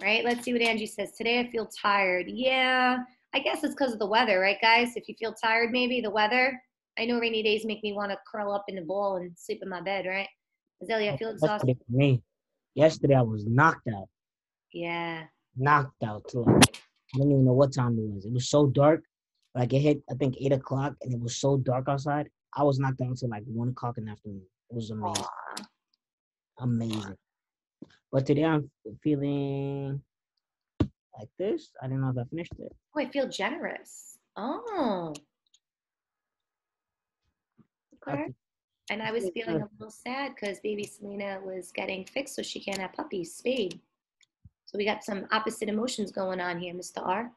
right? Let's see what Angie says. Today I feel tired. Yeah, I guess it's because of the weather, right, guys? If you feel tired, maybe the weather. I know rainy days make me want to curl up in a ball and sleep in my bed, right? Azalea, I feel exhausted. Yesterday for me. Yesterday I was knocked out. Yeah. Knocked out too. I don't even know what time it was. It was so dark. Like it hit, I think 8 o'clock, and it was so dark outside. I was knocked out until like 1 o'clock in the afternoon. It was amazing, Aw. amazing. But today I'm feeling like this. I don't know if I finished it. Oh, I feel generous. Oh, okay. And I was feeling a little sad because baby Selena was getting fixed so she can't have puppies, spayed. So we got some opposite emotions going on here, Mr. R.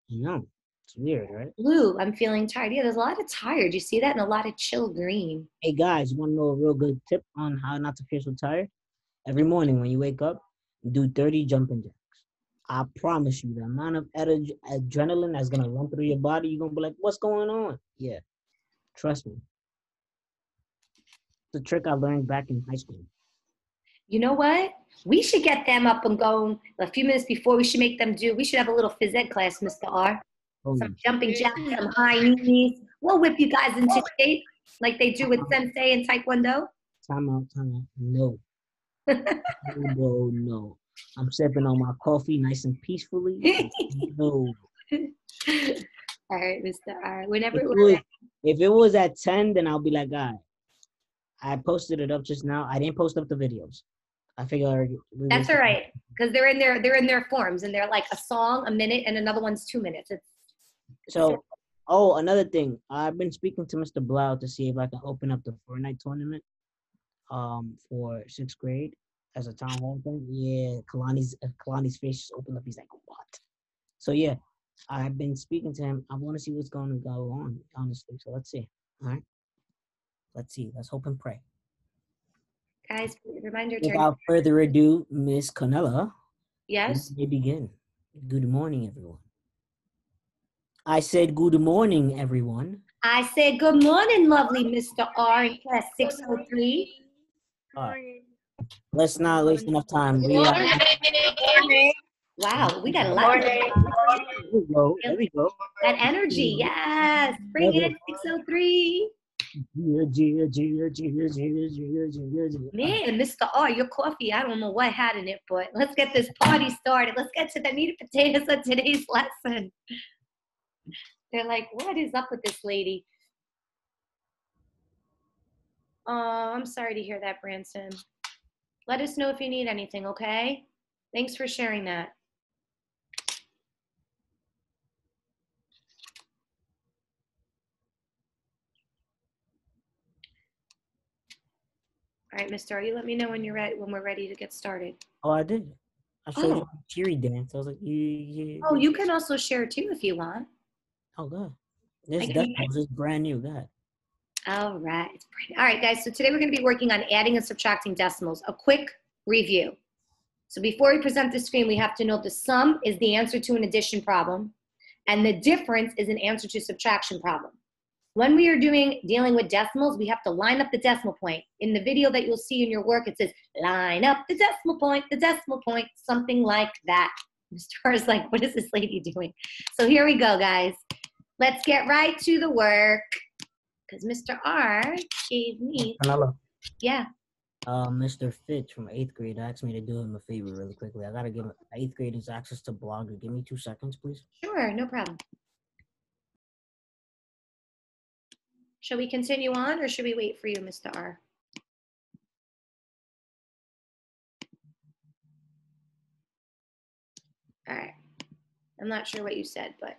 No, it's weird, right? Blue, I'm feeling tired. Yeah, there's a lot of tired. You see that? And a lot of chill green. Hey guys, you want to know a real good tip on how not to feel so tired? Every morning when you wake up, do 30 jumping jacks. I promise you, the amount of adrenaline that's gonna run through your body, you're gonna be like, "What's going on?" Yeah, trust me. It's a trick I learned back in high school. You know what? We should get them up and going a few minutes before. We should make them do. We should have a little phys ed class, Mr. R. Some jumping jacks, some high knees. We'll whip you guys into shape like they do with Sensei and Taekwondo. Time out, time out. No. No, no. I'm sipping on my coffee nice and peacefully. No. All right, Mr. R. Whenever If it was at 10, then I'll be like, all right. I posted it up just now. I didn't post up the videos. I figured that's all right because they're in their forms and they're like a song, a minute, and another one's 2 minutes. It's so. Oh, another thing. I've been speaking to Mr. Blau to see if I can open up the Fortnite tournament for 6th grade as a town hall thing. Yeah, Kalani's face just opened up. He's like, what? So yeah, I've been speaking to him. I want to see what's going to go on, honestly. So let's see. All right. Let's see. Let's hope and pray. Guys, reminder. Without further ado, Miss Conella. Yes. We begin. Good morning, everyone. I said good morning, everyone. I said good morning, lovely Mr. R in class 603. All right. Let's not waste enough time. Wow, we got a lot. There we go. There we go. That energy, yes. Bring it, 603. Man, Mr. R, your coffee, I don't know what had in it, but let's get this party started. Let's get to the meat and potatoes of today's lesson. They're like, what is up with this lady? Oh, I'm sorry to hear that, Branson. Let us know if you need anything, okay? Thanks for sharing that. All right, Mr. R, you let me know when you're ready, when we're ready to get started. Oh, I did. I showed you a cheery dance. I was like, yeah. Oh, you can also share too if you want. Oh, good. This is brand new. Go ahead. All right. All right, guys. So today we're going to be working on adding and subtracting decimals. A quick review. So before we present the screen, we have to know the sum is the answer to an addition problem, and the difference is an answer to a subtraction problem. When we are dealing with decimals, we have to line up the decimal point. In the video that you'll see in your work, it says, line up the decimal point, something like that. Mr. R is like, what is this lady doing? So here we go, guys. Let's get right to the work. Because Mr. R gave me. Canela. Yeah. Mr. Fitch from 8th grade asked me to do him a favor really quickly. I gotta give 8th graders access to Blogger. Give me 2 seconds, please. Sure, no problem. Shall we continue on or should we wait for you, Mr. R? All right. I'm not sure what you said, but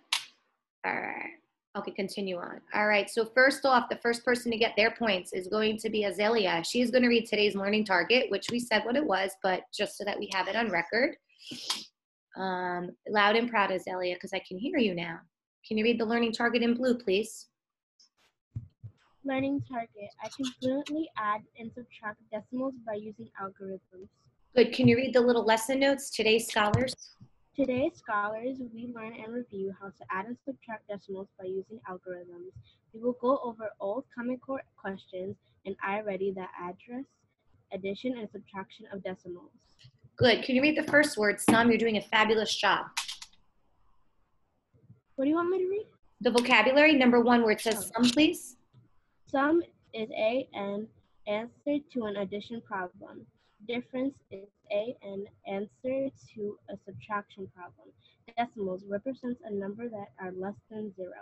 all right. Okay, continue on. All right, so first off, the first person to get their points is going to be Azalea. She is going to read today's learning target, which we said what it was, but just so that we have it on record. Loud and proud, Azalea, because I can hear you now. Can you read the learning target in blue, please? Learning target. I can fluently add and subtract decimals by using algorithms. Good. Can you read the little lesson notes? Today's scholars. Today's scholars, we learn and review how to add and subtract decimals by using algorithms. We will go over old Common Core questions and I ready the address, addition, and subtraction of decimals. Good. Can you read the first word, sum? You're doing a fabulous job. What do you want me to read? The vocabulary, number 1 where it says sum, please. Sum is an answer to an addition problem. Difference is an answer to a subtraction problem. Decimals represents a number that are less than 0.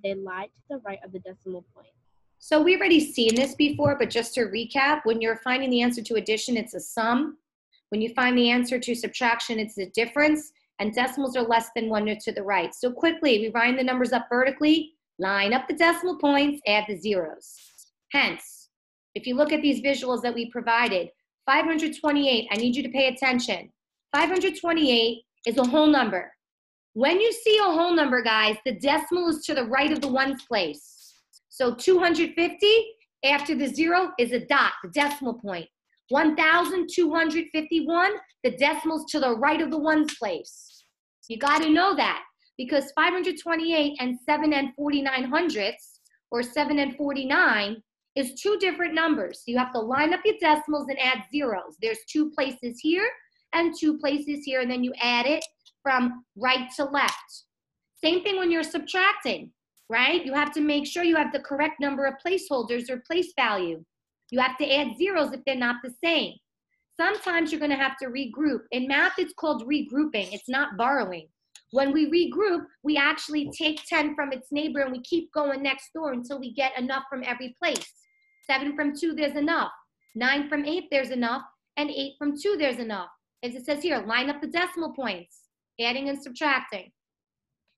They lie to the right of the decimal point. So we've already seen this before, but just to recap, when you're finding the answer to addition, it's a sum. When you find the answer to subtraction, it's a difference. And decimals are less than 1 to the right. So quickly, we line the numbers up vertically, line up the decimal points, add the zeros. Hence, if you look at these visuals that we provided, 528, I need you to pay attention. 528 is a whole number. When you see a whole number, guys, the decimal is to the right of the ones place. So 250, after the 0 is a dot, the decimal point. 1,251, the decimal's to the right of the ones place. You got to know that because 528 and 7 and 49 hundredths, or 7 and 49, is 2 different numbers. So you have to line up your decimals and add zeros. There's 2 places here and 2 places here, and then you add it from right to left. Same thing when you're subtracting, right? You have to make sure you have the correct number of placeholders or place value. You have to add zeros if they're not the same. Sometimes you're going to have to regroup. In math, it's called regrouping. It's not borrowing. When we regroup, we actually take 10 from its neighbor and we keep going next door until we get enough from every place. 7 from 2, there's enough. 9 from 8, there's enough. And 8 from 2, there's enough. As it says here, line up the decimal points, adding and subtracting.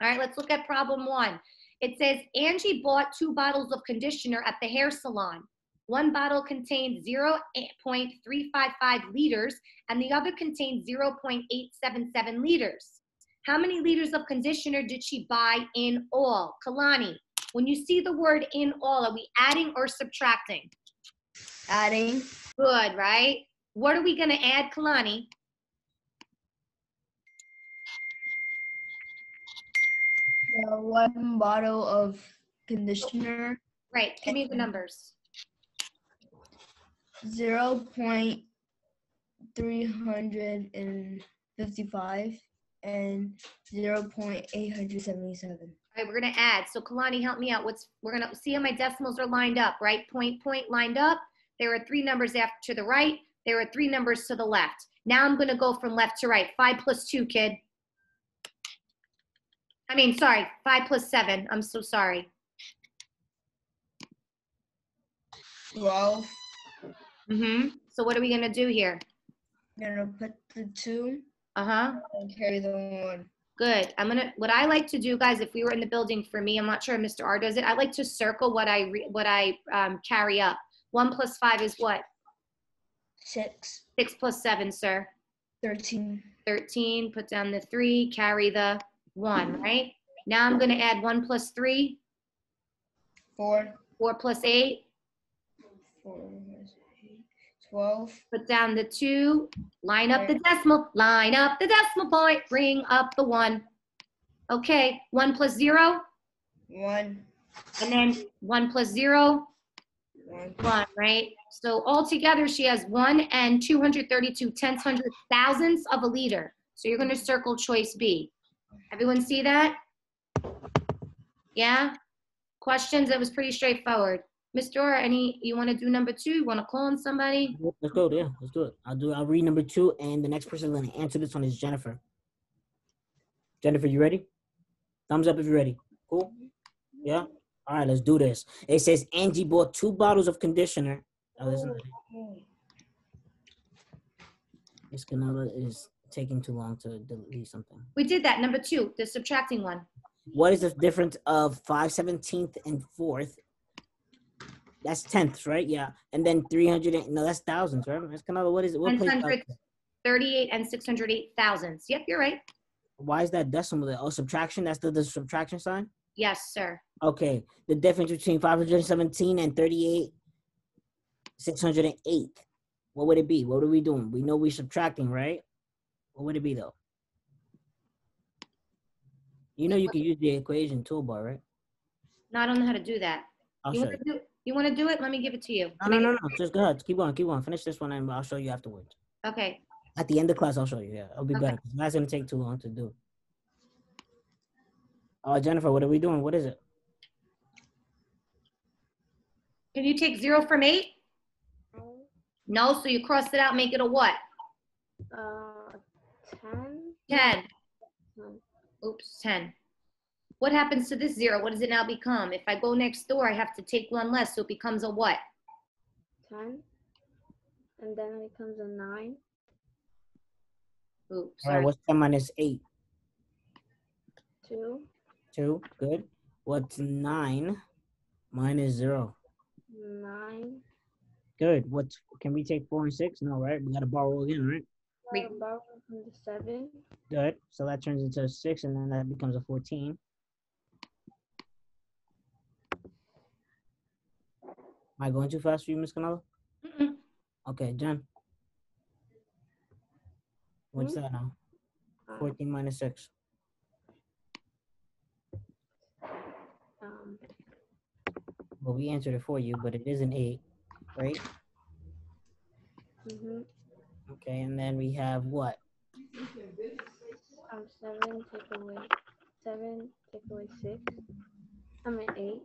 All right, let's look at problem 1. It says, Angie bought 2 bottles of conditioner at the hair salon. One bottle contains 0.355 liters and the other contains 0.877 liters. How many liters of conditioner did she buy in all? Kalani, when you see the word in all, are we adding or subtracting? Adding. Good, right? What are we going to add, Kalani? One bottle of conditioner. Right, give me the numbers. 0.355 and 0.877. All right, we're going to add. So Kalani, help me out. We're going to see how my decimals are lined up, right? Point lined up. There are 3 numbers after to the right. There are 3 numbers to the left. Now I'm going to go from left to right. 5 plus 2, kid. 5 plus 7. I'm so sorry. 12. So what are we going to do here? I'm gonna put the 2 and carry the 1. Good. What I like to do, guys, if we were in the building for me, I'm not sure if Mr. R does it. I like to circle what I carry up. 1 plus 5 is what? 6. 6 plus 7, sir. 13. 13. Put down the 3. Carry the 1, right? Now I'm going to add 1 plus 3. 4. 4 plus 8. 4 plus 8. 12. Put down the 2. Line up the decimal. Line up the decimal point. Bring up the 1. Okay. 1 plus 0. 1. And then 1 plus 0. 1. 1, right? So altogether, she has 1 and 232 tenths, hundredths, thousandths of a liter. So you're going to circle choice B. Everyone see that? Yeah? Questions? That was pretty straightforward. Mr. Orr, you want to do number 2? You want to call on somebody? Let's go, yeah, let's do it. I'll read number 2, and the next person going to answer this one is Jennifer. Jennifer, you ready? Thumbs up if you're ready. Cool? Yeah? All right, let's do this. It says Angie bought 2 bottles of conditioner. Oh, this Miss Canova is taking too long to delete something. We did that. Number 2, the subtracting one. What is the difference of 5/17 and 4th? That's tenths, right? Yeah. And then 300, no, that's thousands, right? Miss Canova, what is it? What place? 138 and 608 thousandths. Yep, you're right. Why is that decimal there? Oh, subtraction? That's the subtraction sign? Yes, sir. Okay. The difference between 517 and 38, 608. What would it be? What are we doing? We know we're subtracting, right? What would it be, though? You know you can use the equation toolbar, right? No, I don't know how to do that. You want to do it? Let me give it to you. No. Just go ahead. Keep going. Finish this one, and I'll show you afterwards. Okay. At the end of class, I'll show you. Yeah, it'll be better. That's gonna take too long to do. Jennifer, what are we doing? What is it? Can you take 0 from 8? No, so you cross it out, make it a what? 10. 10. Oops, 10. What happens to this 0? What does it now become? If I go next door, I have to take 1 less, so it becomes a what? 10. And then it becomes a 9. Oops, All sorry. right, what's 10 minus 8? 2. 2, good. What's 9 minus 0? 9. Good. Can we take 4 and 6? No, right? We gotta borrow again, right? We borrow from the 7. Good. So that turns into a 6, and then that becomes a 14. Am I going too fast for you, Miss Canelo? Mm-mm. Okay, Jen. What's that now? 14 minus 6. Well, we answered it for you, but it is an 8, right? Mm-hmm. Okay, and then we have what? 7 take away 6. I mean 8.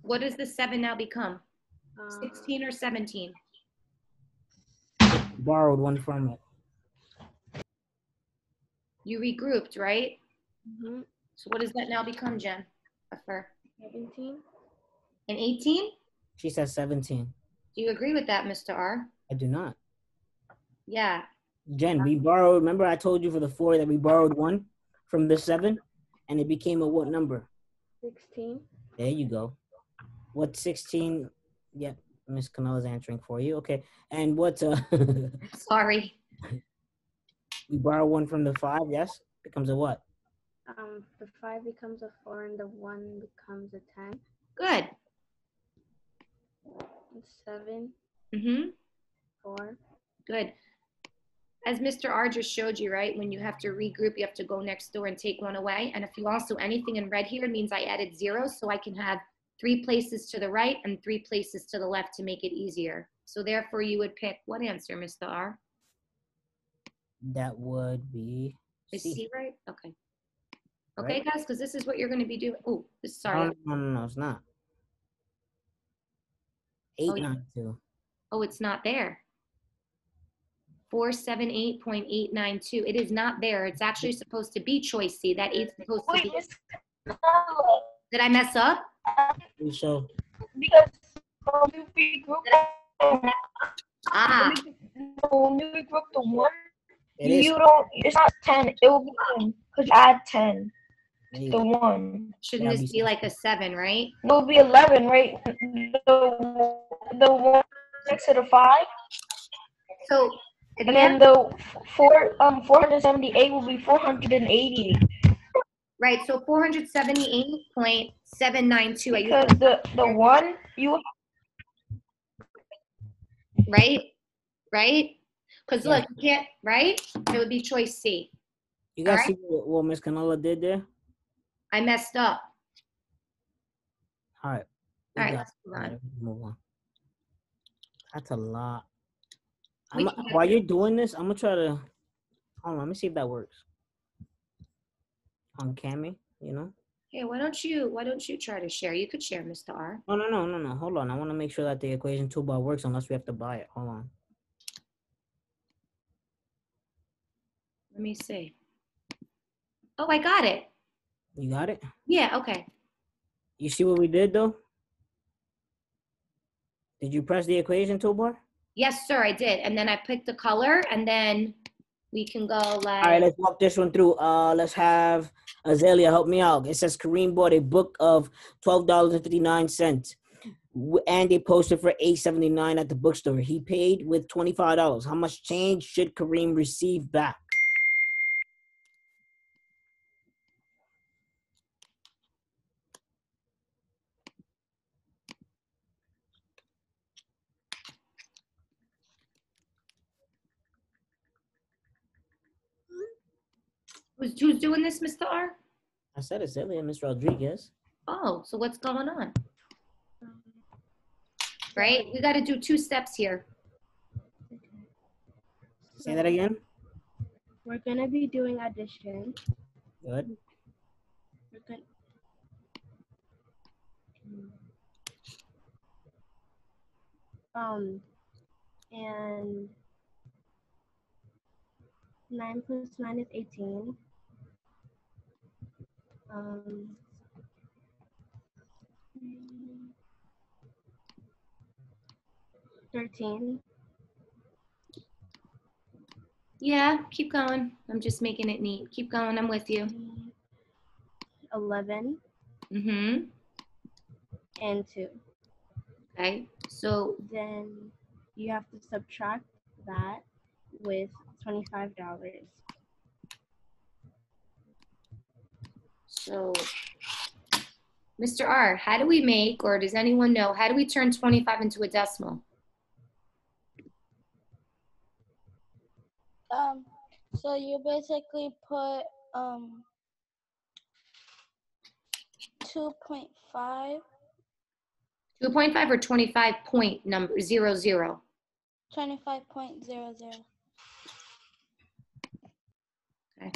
What does the 7 now become? 16 or 17? Borrowed 1 from it. You regrouped, right? Mm-hmm. So what does that now become, Jen? 17. An 18? She says 17. Do you agree with that, Mr. R? I do not. Yeah. Jen, we borrowed, remember I told you for the 4 that we borrowed 1 from the 7, and it became a what number? 16. There you go. What's 16? Yep, Miss Canela's answering for you. Okay, and what's Sorry. we borrow 1 from the 5, yes? Becomes a what? The 5 becomes a 4 and the 1 becomes a 10. Good. 7. Mm-hmm. 4. Good. As Mr. R just showed you, right? When you have to regroup, you have to go next door and take 1 away. And if you also anything in red here, it means I added 0, so I can have 3 places to the right and 3 places to the left to make it easier. So therefore, you would pick what answer, Mr. R? That would be Is C. C right? Okay. Right? Okay, guys, because this is what you're going to be doing. Oh, sorry. No, it's not. 892. Oh, it's not there. 478.892. It is not there. It's actually supposed to be choice C. That 8's supposed to be. Did I mess up? So Because when we regroup when you regroup the 1, it's not 10, it will be 10, because you add 10 to 1. Shouldn't this be like a 7, right? It will be 11, right? The 1 next to the 5. So, and then the 478 will be 480. Right, so 478.792. Because the 1 you right? Because look, you can't, right? It would be choice C. You guys see what Miss Canela did there? I messed up. All right. All right, let's move on. That's a lot. While you're doing this, I'm gonna try to. Hold on, let me see if that works. On Cami, you know. Hey, why don't you try to share? You could share, Mr. R. No. Hold on. I want to make sure that the equation toolbar works unless we have to buy it. Hold on. Let me see. Oh, I got it. You got it? Yeah, okay. You see what we did though? Did you press the equation toolbar? Yes, sir, I did. And then I picked the color, and then we can go like. All right, let's walk this one through. Let's have Azalea help me out. It says Kareem bought a book of $12.39, and they posted for $8.79 at the bookstore. He paid with $25. How much change should Kareem receive back? Who's doing this, Mr. R? I said Azalea, Ms. Rodriguez. Oh, so what's going on? Right? We got to do 2 steps here. Say that again. We're gonna be doing addition. Good. We're gonna, and 9 plus 9 is 18. 13. Yeah, keep going. I'm just making it neat. Keep going. I'm with you. 11. Mm-hmm. And 2. Okay. So then you have to subtract that with $25. So, Mr. R, how do we make, or does anyone know, how do we turn 25 into a decimal? So you basically put 2.5. 2.5 or 25 point number 00? 25.00. Okay.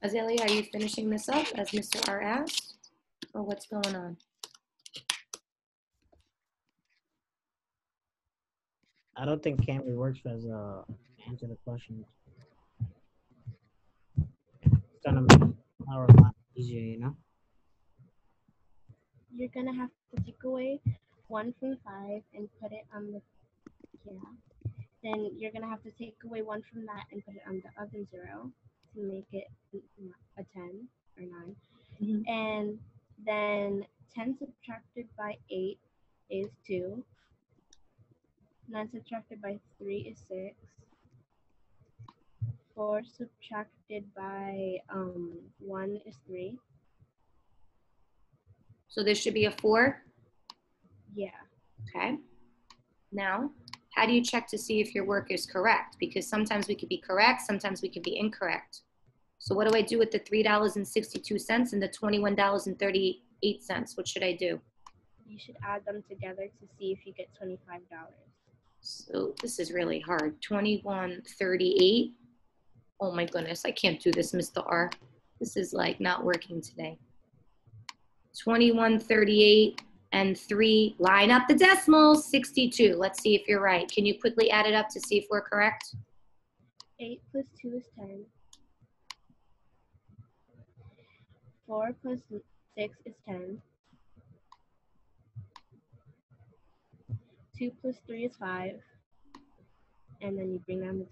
Azalea, are you finishing this up as Mr. R asked? Or what's going on? I don't think Camry works as answer the question. It's gonna make our life easier, you know? You're gonna have to take away 1 from 5 and put it on the, Then you're gonna have to take away 1 from that and put it on the other 0 to make it a 10 or 9. Mm-hmm. And then 10 subtracted by 8 is 2. 9 subtracted by 3 is 6. 4 subtracted by 1 is 3. So this should be a 4? Yeah. Okay. Now, how do you check to see if your work is correct? Because sometimes we could be correct, sometimes we could be incorrect. So what do I do with the $3.62 and the $21.38? What should I do? You should add them together to see if you get $25. So this is really hard. 21.38. Oh my goodness, I can't do this, Mr. R. This is like not working today. 21.38 and 3. Line up the decimals. 62. Let's see if you're right. Can you quickly add it up to see if we're correct? 8 plus 2 is 10. 4 plus 6 is 10. 2 plus 3 is 5. And then you bring down the 2.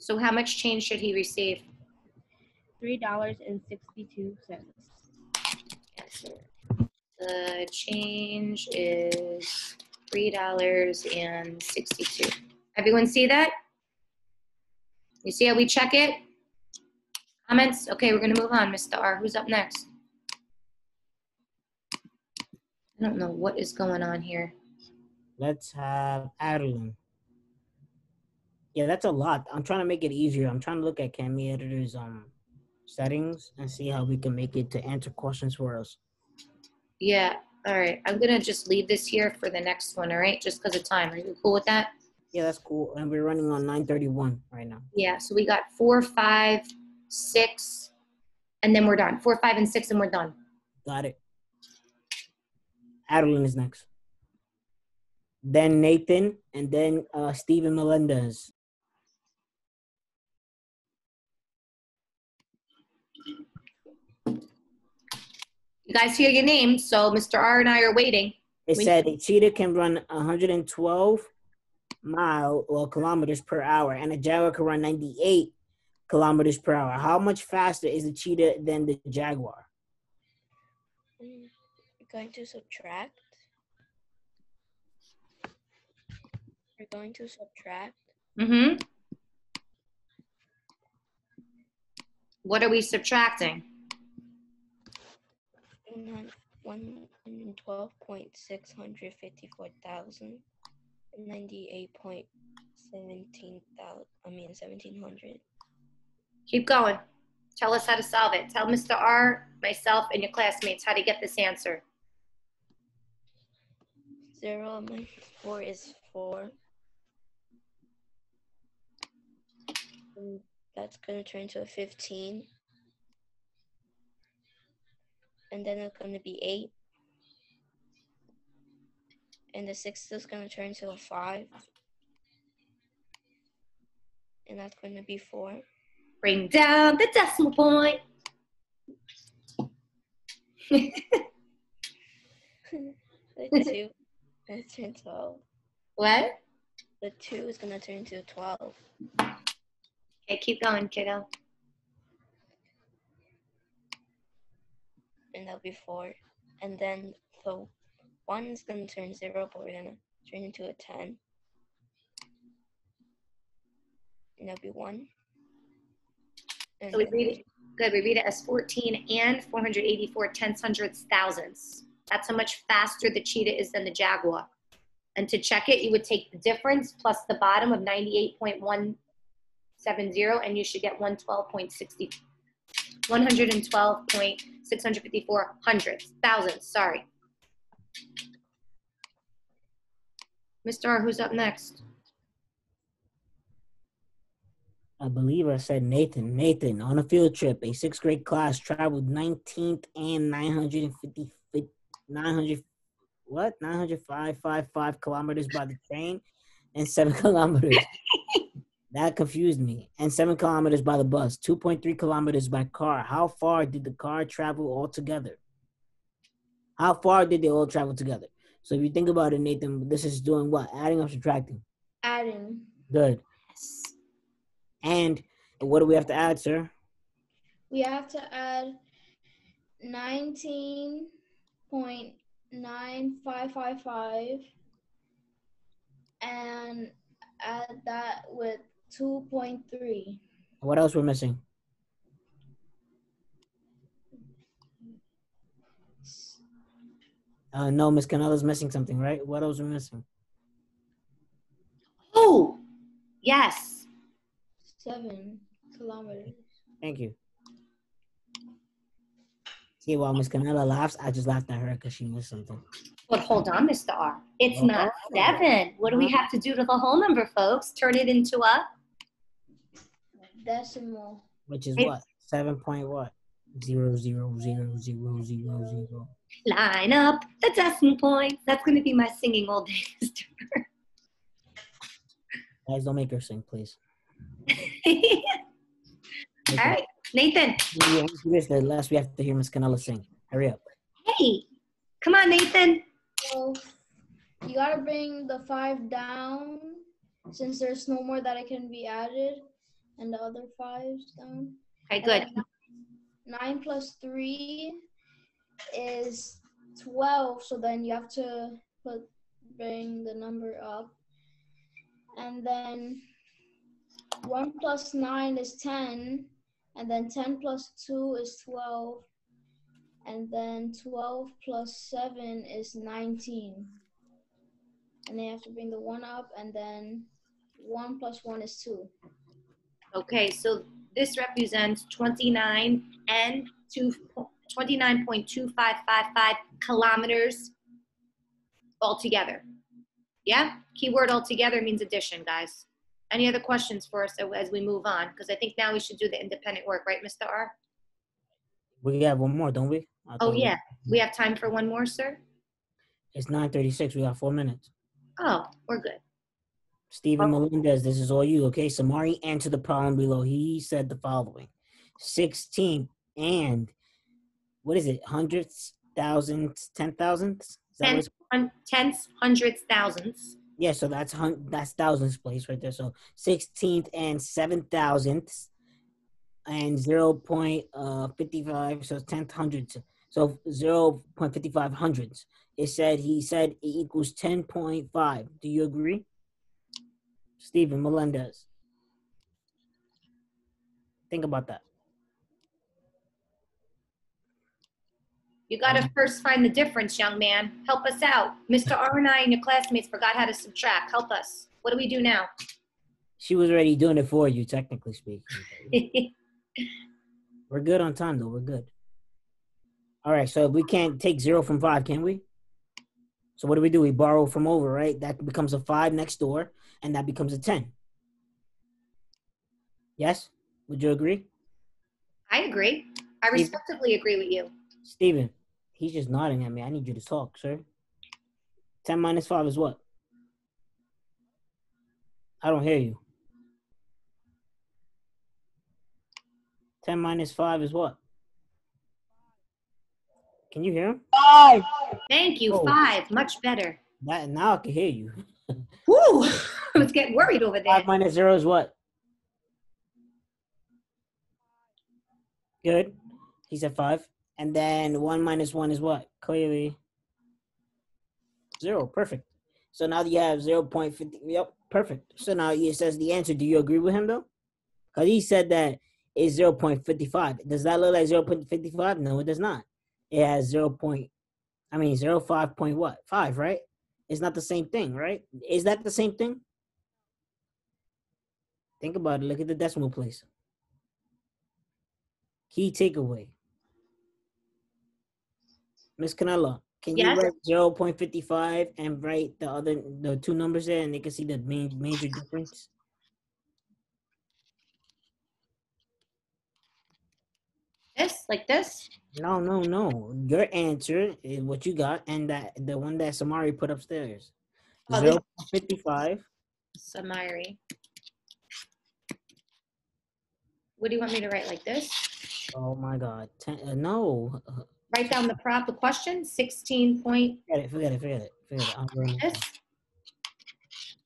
So how much change should he receive? $3.62. Yes, sir. The change is $3.62. Everyone see that? You see how we check it? Comments? Okay, we're going to move on. Mr. R, who's up next? I don't know what is going on here. Let's have Adeline. Yeah, that's a lot. I'm trying to make it easier. I'm trying to look at Cammy Editor's settings and see how we can make it to answer questions for us. Yeah, all right. I'm going to just leave this here for the next one, all right? Just because of time. Are you cool with that? Yeah, that's cool. And we're running on 9:31 right now. Yeah, so we got 4, 5, 6, and then we're done. 4, 5, and 6, and we're done. Got it. Adeline is next. Then Nathan, and then Steven Melendez. You guys hear your names, so Mr. R and I are waiting. It said a cheetah can run 112 kilometers per hour, and a jaguar can run 98 kilometers per hour. How much faster is the cheetah than the jaguar? We're going to subtract. We're going to subtract. Mm-hmm. What are we subtracting? 112.654,098.1700. Keep going. Tell us how to solve it. Tell Mr. R, myself, and your classmates how to get this answer. 0 minus 4 is 4. And that's going to turn to a 15. And then it's going to be 8. And the 6 is going to turn to a 5. And that's going to be 4. Bring down the decimal point. The 2 going to turn 12. What? The 2 is going to turn to 12. Okay, keep going, kiddo. And that'll be 4. And then the 1 is going to turn 0, but we're going to turn into a 10. And that'll be 1. And So we read it. Good. We read it as 14 and 484 tenths, hundredths, thousandths. That's how much faster the cheetah is than the jaguar. And to check it, you would take the difference plus the bottom of 98.170, and you should get 112.654 hundredths, thousandths, sorry. Mr. R, who's up next? I believe I said Nathan. Nathan, on a field trip, a 6th grade class traveled 19th and 905.55 kilometers by the train and 7 kilometers. That confused me. And 7 kilometers by the bus, 2.3 kilometers by car. How far did the car travel altogether? How far did they all travel together? So if you think about it, Nathan, this is doing what? Adding or subtracting? Adding. Good. And what do we have to add, sir? We have to add 19.9555 and add that with 2.3. What else we're missing? No, Miss Canella's missing something, right? What else are we missing? Oh, yes. 7 kilometers. Thank you. See, while Miss Canella laughs, I just laughed at her because she missed something. But hold on, Mr. R. It's not 7. What do we have to do to the whole number, folks? Turn it into a decimal. Which is what? 7 point what? 0.00000. Line up the decimal points. That's going to be my singing all day, Mr. R. Guys, don't make her sing, please. All right, Nathan. The last we have to hear Miss Canella sing. Hurry up. Hey, come on, Nathan. So you gotta bring the 5 down since there's no more that it can be added, and the other 5s down. Okay, good. 9 plus 3 is 12, so then you have to bring the number up. And then 1 plus 9 is 10, and then 10 plus 2 is 12, and then 12 plus 7 is 19. And they have to bring the 1 up, and then 1 plus 1 is 2. Okay, so this represents 29.2555 kilometers altogether. Yeah? Keyword altogether means addition, guys. Any other questions for us as we move on? Because I think now we should do the independent work, right, Mr. R? We have one more, don't we? Oh, yeah. We have time for one more, sir? It's 9:36. We got 4 minutes. Oh, we're good. Stephen Melendez, this is all you, okay? Samari answered the problem below. He said the following. 16 and, what is it, hundredths, thousandths, 10,000ths? Tenths, hundredths, thousandths. Yeah, so that's thousands place right there. So 16th and 7,000ths and 0.55, so 10th hundredths. So 0.55 hundredths. He said it equals 10.5. Do you agree? Stephen Melendez. Think about that. You got to first find the difference, young man. Help us out. Mr. R and I and your classmates forgot how to subtract. Help us. What do we do now? She was already doing it for you, technically speaking. We're good on time, though. We're good. All right, so we can't take 0 from 5, can we? So what do? We borrow from over, right? That becomes a 5 next door, and that becomes a 10. Yes? Would you agree? I agree. I Steve- respectively agree with you. Steven, he's just nodding at me. I need you to talk, sir. 10 minus 5 is what? I don't hear you. 10 minus 5 is what? Can you hear him? 5. Thank you. Oh. 5. Much better. That, now I can hear you. Woo! I was getting worried over there. 5 minus 0 is what? Good. He said 5. And then 1 minus 1 is what? Clearly 0. Perfect. So now you have 0.50. Yep, perfect. So now it says the answer. Do you agree with him though? Because he said that it's 0.55. Does that look like 0.55? No, it does not. It has 0. 0.5 point what? 5, right? It's not the same thing, right? Is that the same thing? Think about it. Look at the decimal place. Key takeaway. Miss Canella, can you Yes. write 0.55 and write the two numbers there, and they can see the major difference? This, like this. No. Your answer is what you got, and that the one that Samari put upstairs. Oh, this 0.55. Samari. What do you want me to write, like this? Oh my God. No. Write down the question. 16 point. Forget it. I'm going This.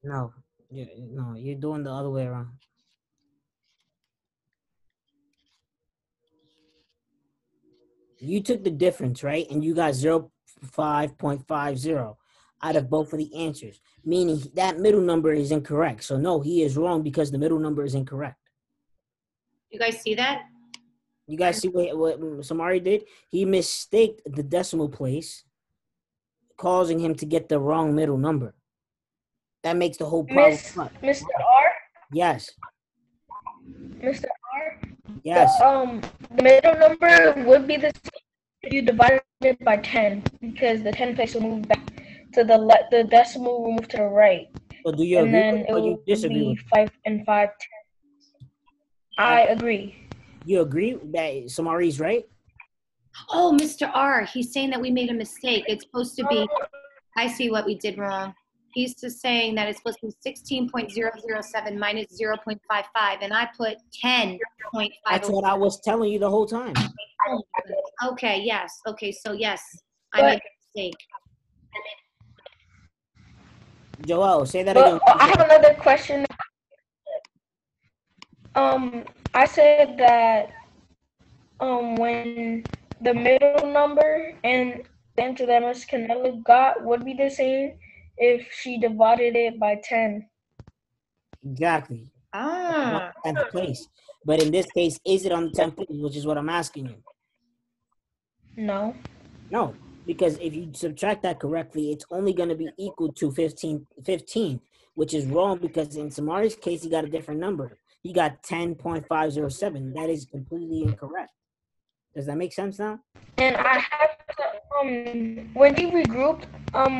No, you're doing the other way around. You took the difference, right? And you got 0.550 out of both of the answers, meaning that middle number is incorrect. So no, he is wrong because the middle number is incorrect. You guys see that? You guys see what Samari did? He mistaked the decimal place, causing him to get the wrong middle number. That makes the whole problem. Mr. R? Yes. Mr. R? Yes. The middle number would be the same if you divided it by 10, because the 10 place will move back to the decimal will move to the right. So do you and agree then with, it or you will disagree be with? 5 and 5, 10. I agree. You agree that Samari's right? Oh, Mr. R, he's saying that we made a mistake. It's supposed to be, I see what we did wrong. He's just saying that it's supposed to be 16.007 minus 0.55, and I put 10.5. That's what I was telling you the whole time. Okay, yes. Okay, so yes, I made a mistake. Joel, say that again. But I have another question. I said that when the middle number and the answer that Ms. Canella got would be the same if she divided it by 10. Exactly. Ah. 10th place. But in this case, is it on the 10th place, which is what I'm asking you? No. No, because if you subtract that correctly, it's only going to be equal to 15, which is wrong because in Samari's case, he got a different number. He got 10.507. That is completely incorrect. Does that make sense now? And I have to, when we regrouped,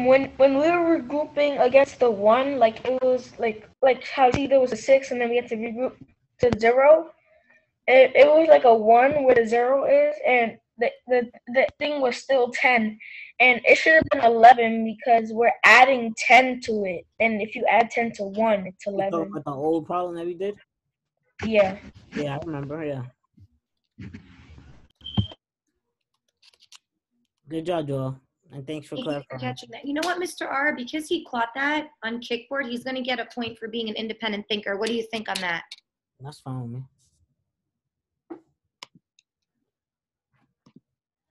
when we were regrouping against the 1, like it was like how see there was a 6 and then we had to regroup to 0. It was like a 1 where the 0 is, and the thing was still 10, and it should have been 11 because we're adding 10 to it, and if you add 10 to 1, it's 11. You talking about the old problem that we did? Yeah. Yeah, I remember. Yeah. Good job, Joel. And thanks for clarifying. For catching that. You know what, Mr. R? Because he caught that on Kickboard, he's going to get a point for being an independent thinker. What do you think on that? That's fine with me.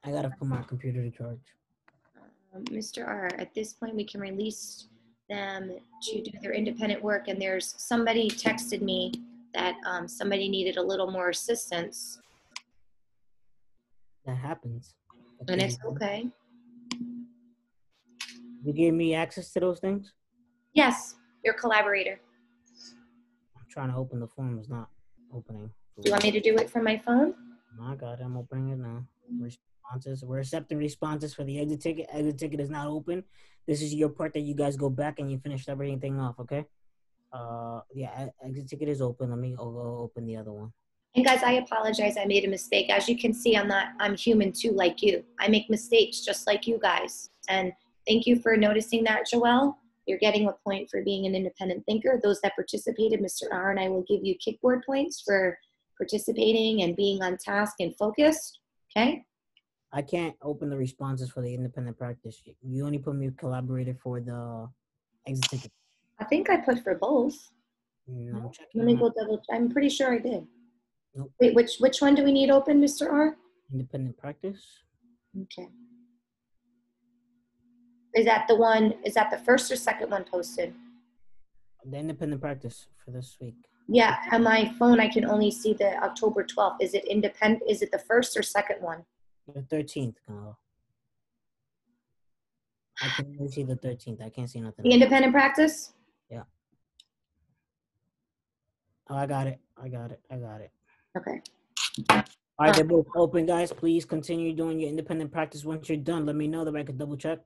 I got to put my computer to charge. Mr. R, at this point, we can release them to do their independent work. And there's somebody texted me that somebody needed a little more assistance. That happens. And it's okay. You gave me access to those things? Yes, your collaborator. I'm trying to open the form. It's not opening. Do you want me to do it from my phone? My God, I'm opening it now. Responses. We're accepting responses for the exit ticket. Exit ticket is not open. This is your part that you guys go back and you finish everything off, okay? Yeah, exit ticket is open. Let me go open the other one. And guys, I apologize. I made a mistake. As you can see, I'm human too, like you. I make mistakes just like you guys. And thank you for noticing that, Joelle. You're getting a point for being an independent thinker. Those that participated, Mr. R and I will give you kickboard points for participating and being on task and focused. Okay? I can't open the responses for the independent practice. You only put me collaborator for the exit ticket. I think I put for both. I'm checking. Let me go double. I'm pretty sure I did. Nope. Wait, which one do we need open, Mr. R? Independent practice. Okay. Is that the first or second one posted? The independent practice for this week. Yeah, on my phone I can only see the October 12th. Is it independent? Is it the first or second one? The 13th. I can only see the 13th. I can't see nothing. The independent practice? Yeah. Oh, I got it. Okay. All right, they're both open, guys. Please continue doing your independent practice. Once you're done, let me know that I can double check.